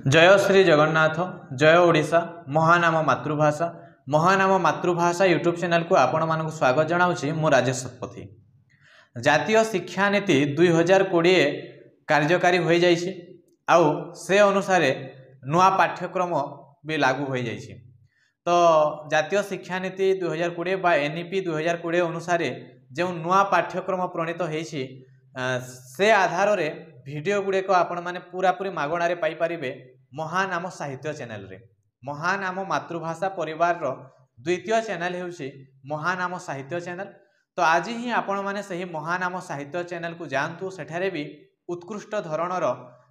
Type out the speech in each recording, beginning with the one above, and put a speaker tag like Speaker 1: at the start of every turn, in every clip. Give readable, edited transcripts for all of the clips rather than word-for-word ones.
Speaker 1: जय श्री जगन्नाथ जय ओडिशा महानाम मातृभाषा महानाम मातृभाषा यूट्यूब चैनल को आपण मानक स्वागत जनाऊँगी मु राजेश शतपथी। जातीय शिक्षा नीति 2020 कार्यकारी हो जाइए आउ से अनुसार नुआ पाठ्यक्रम भी लागू हो जाइए। तो जातीय शिक्षा नीति 2020 बा एनईपी 2020 अनुसार जो नुआ पाठ्यक्रम प्रणीत होइछि से आधार रे वीडियो गुड़िक आपण मैंने पूरा पूरी मागणार पाइपर महानाम साहित्य चैनल रे। महानाम मातृभाषा परिवार रो द्वितीय चैनल होउछि महानाम साहित्य चैनल। तो आज ही आपण मैंने सही महानाम साहित्य चैनल को जानतु सेठारे भी उत्कृष्ट धरणर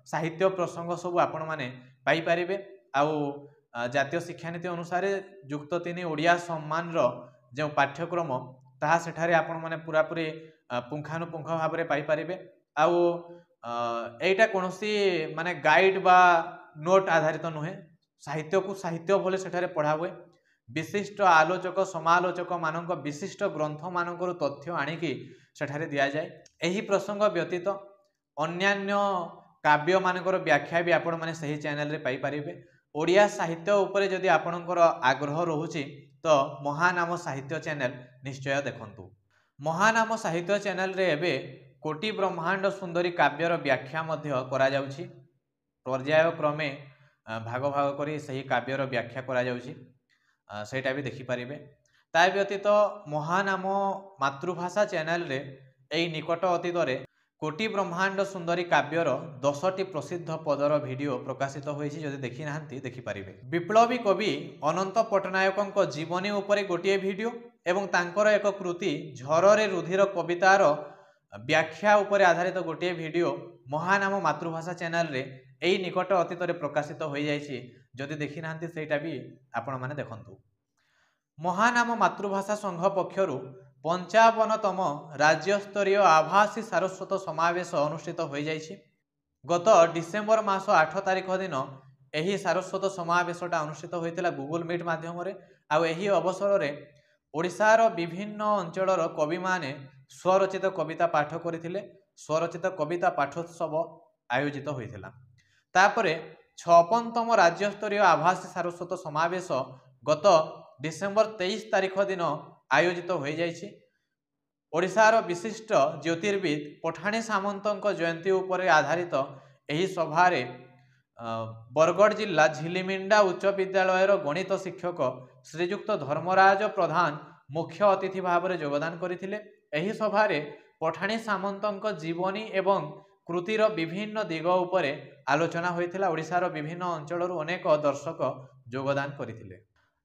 Speaker 1: साहित्य प्रसंग सब आपण मैंने पाइपर आउ जातीय शिक्षा नीति अनुसार युक्त 3 ओडिया सम्मान रो जो पाठ्यक्रम ताहा सेठारे आपण माने पूरा पूरी पुंखानुपुंख भाव में पाइपर आउ एटा कोनोसी माने गाइड बा नोट आधारित नुहे साहित्य को साहित्य बोले सेठारे पढ़ा हुए विशिष्ट आलोचक समालोचक मानक विशिष्ट ग्रंथ मानक तथ्य आणिकी सेठारे दिया जाए। एही प्रसंग व्यतीत अन्यान्य काव्य मानकर व्याख्या भी आपण माने सही चैनल रे पाई परिबे। ओडिया साहित्य उपरे जदि आपणकर आग्रह रहुछि तो महानाम साहित्य चैनल निश्चय देखंतु। महानाम साहित्य चैनल रे एबे कोटि ब्रह्मांड सुंदरी काव्यर व्याख्या मध्य करा जाउछि। पर्याय क्रमे भाग भाग करी सही काव्यर व्याख्या करा जाउछि सेटा भी देखि परिबे। ता व्यतीत महानाम मातृभाषा चैनल रे एई निकट अतीत रे कोटि ब्रह्मांड सुंदरी काव्यर 10टी प्रसिद्ध पदर वीडियो प्रकाशित होइछि। जदि देखि नाहंती देखि परिबे। विप्लवी कवि अनंत पट्टनायकଙ୍କ जीवनी उपरे गोटिए वीडियो एवं तांकर एक कृति झरे रुधिर कवितार व्याख्या उपरे आधारित गोटे वीडियो महानाम मातृभाषा चैनल रे एई निकट अतीत रे प्रकाशित हो जाइछि। जदि देखि नाहंती सेटा भी आपण माने देखंतु। महानाम मातृभाषा संघ पक्षरु 55तम राज्य स्तरीय आभासी सारस्वत समावेश अनुष्ठित हो जाइछि। गत डिसेम्बर मास 8 तारिख दिन एही सारस्वत समावेशटा अनुष्ठित होइतिला गूगल मीट माध्यम रे। आ एही अवसर रे ओडिशार विभिन्न अंचलर कवि माने स्वरचित कविता पाठ करथिले। स्वरचित कविता पाठोत्सव आयोजित होइतिला। तापरे 56तम राज्य स्तरीय आभासी सारस्वत समावेश गत डिसेम्बर 23 तारिख दिन आयोजित हो जाइछि। ओडिशार विशिष्ट ज्योतिर्विद पठाणी सामंतक जयंती उपरे आधारित एही सभारे बरगढ़ जिला झिलिमिंडा उच्च विद्यालयर गणित शिक्षक श्रीजुक्त धर्मराज प्रधान मुख्य अतिथि भाव में योगदान करथिले। एही सभारे पठाणी सामंतक जीवनी एवं कृतिर विभिन्न दिग उपरे आलोचना होइथिला। ओडिशार विभिन्न अंचलरू अनेक दर्शक योगदान करथिले।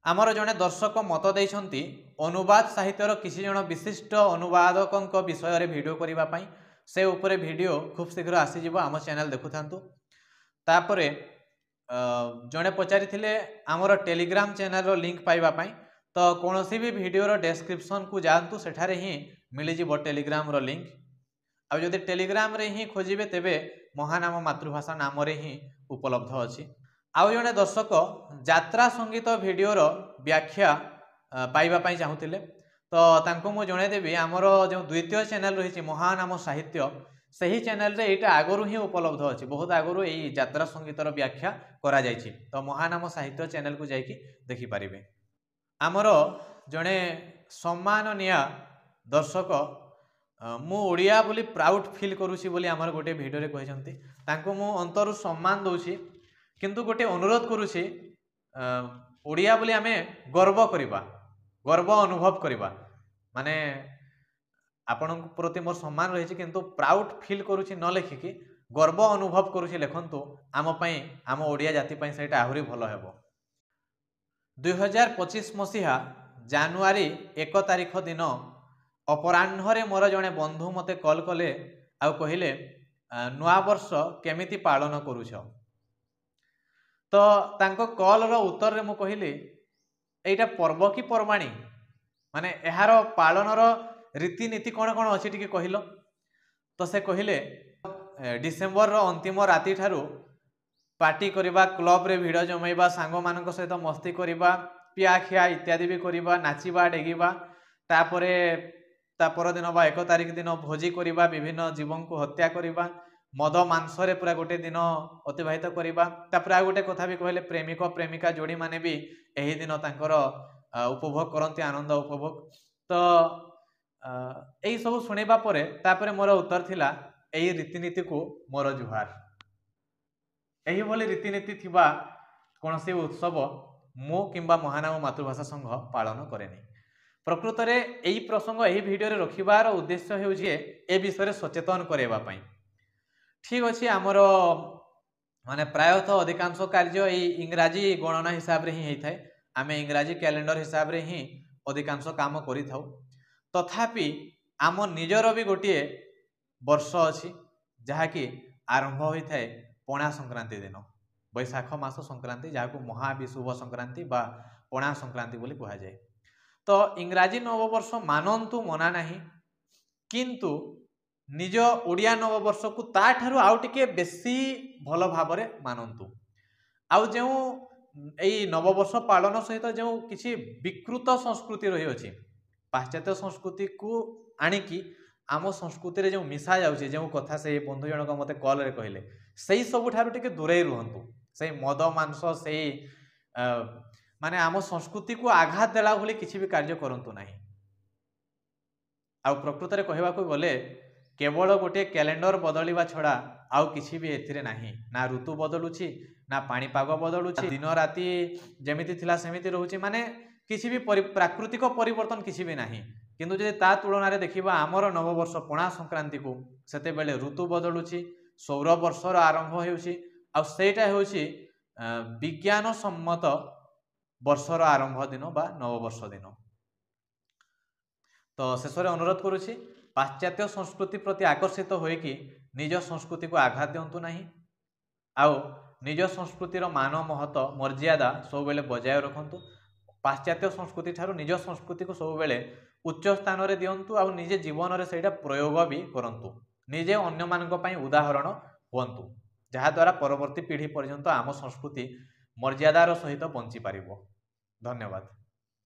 Speaker 1: आमर जने दर्शक मत देइछंती अनुवाद साहित्यर किसी जन विशिष्ट अनुवादकंक विषय रे वीडियो करिबा पई। से उपरे वीडियो खूब शीघ्र आसी जिवो आम चैनल देखुथांतु। तापरे जने पचारिथिले आमर टेलीग्राम चैनल रो लिंक पाइबा पई। तो कोनोसी भी वीडियो रो डिस्क्रिप्शन को जानतु सेठारे ही मिली जिवो टेलीग्राम रो लिंक। आ जदि टेलीग्राम रे ही खोजिबे तेबे महानाम मातृभाषा नाम रे ही उपलब्ध अछि। आउ जने दर्शक यात्रा संगीत वीडियोर व्याख्या पाइबा पई चाहुतिले। तो तांको मु जणे देबी हमर जो द्वितीय चैनल रही महानाम साहित्य सही चैनल रे एटा आगरु ही उपलब्ध अछि। बहुत आगरु एई यात्रा संगीतर व्याख्या करा जायछि। तो महानाम साहित्य चैनल को जाइकी देखि परिबे। हमर जणे सम्माननीय दर्शक मु ओडिया बोली प्राउड फील करूछि बोली हमर गोटे वीडियो रे कहिसंती। तांको मु अंतरु सम्मान दउछि किंतु गोटे अनुरोध करूछि ओडिया बोली आमे गर्व करिबा गर्व अनुभव करिबा माने आपण प्रति मोर सम्मान रही किंतु प्राउड फील करूछि न लेखिकी गर्व अनुभव करूछि लेखंतु आम पई आम ओडिया जाति पई सेटा आहुरी भलो हेबो। 2025 मसीहा जानुआरी 1 तारिख दिन अपराह्न मोर जड़े बंधु मते कॉल कले आ कहिले नुआ वर्ष केमिति पालन करूछ। तो तांको कॉल रो उत्तर रे मु कहिले एटा पर्व की पर्वाणी माने एहार पालन रो रीतिनीति कौन कौन अच्छी टी कहल। तो से कहले डिसेम्बर रो अंतिम राति ठारू पार्टी करवा क्लब रे भिड़ जमाइबा सांग मानक सहित मस्ती करवा पियाखिया इत्यादि भी करवा नाचिबा डेगिबा तापरे ता पर दिन बा 1 तारिख दिन भोजी करवा विभिन्न जीवन को हत्या करवा मद मांसरे पूरा गोटे दिन अतिबाहित करवा तापर आ गोटे कथा भी कहले प्रेमिक प्रेमिका जोड़ी माने भी यही दिन तांकर उपभोग करती आनंद उपभोग। तो यही सब शुणा पर मोर उत्तर थिला यही रीतिनीति को मोर जुहार। यही भली रीतिनीति थिबा कौन से उत्सव मु किंबा महानाम मातृभाषा संघ पालन करेनी। प्रकृत में यही प्रसंग यही वीडियो रखिबार उद्देश्य हेउछि ए विषय सचेतन करबा पई। ठीक अच्छे आमर माने प्रायतः अधिकांश कार्य यही इंग्राजी गणना हिसाब रे ही होता है। आम इंग्राजी कैलेंडर हिसाब रे ही अधिकांश काम करि थाउ। तथापि आम निजर भी गोटे वर्ष अच्छी जहाँकि आरंभ होता है पणा संक्रांति दिन बैशाख मास संक्रांति जहाँ महाविशुभ संक्रांति बा पणा संक्रांति बोली कहा जाए। तो इंग्राजी नववर्ष मानतु मना नहीं किंतु निज ओडिया नववर्ष को ताठारु आउ टिके बेसी भल भाव मानतु। आउ जो यही नववर्ष पालन सहित जो किसी विकृत संस्कृति रही अछि पाश्चात्य संस्कृति को आनिकी आम संस्कृति रे जो मिसा जाउछि जो कथा से बंधु जनक मते कॉल रे कहले सही सबुठारु टिके दूरे रुहंतु। से मद मांस से माने आम संस्कृति को आघात देला भली किसी भी कार्य करंतु नाही। आ प्रकृत रे कहबा को गले केवल गोटे कैलेंडर बदलिवा छड़ा आउ किसी भी एथिरे नाही। ना ऋतु बदलुछि ना पाणीपाग बदलुछि दिन राति जेमिति थिला सेमिति रहउछि माने किसी भी प्राकृतिक परिवर्तन किसी भी नाही। किंतु जे ता तुलना रे देखिबा आमर नववर्ष पणा संक्रांति को सेते बेले ऋतु बदलुछि सौर वर्षर आरंभ हेउछि आ सेटा हेउछि विज्ञान सम्मत वर्षर आरंभ दिन बा नववर्ष दिन। तो शेष में अनुरोध करुछि पाश्चात्य संस्कृति प्रति आकर्षित होइकि निज संस्कृति को आघात दिंतु नहीं। आउ निज संस्कृतिर मान महत्व मर्यादा सब बेले बजाय रखंतु। पाश्चात्य संस्कृति ठारू निज संस्कृति को सब बेले उच्च स्थान रे दियंतु आउ निजे जीवन रे सेटा प्रयोग भी करंतु। निजे अन्य मानक पई उदाहरण हुंतु जहा द्वारा परवर्ती पीढ़ी पर्यंत आम संस्कृति मर्यादार सहित बंची पारिबो। धन्यवाद।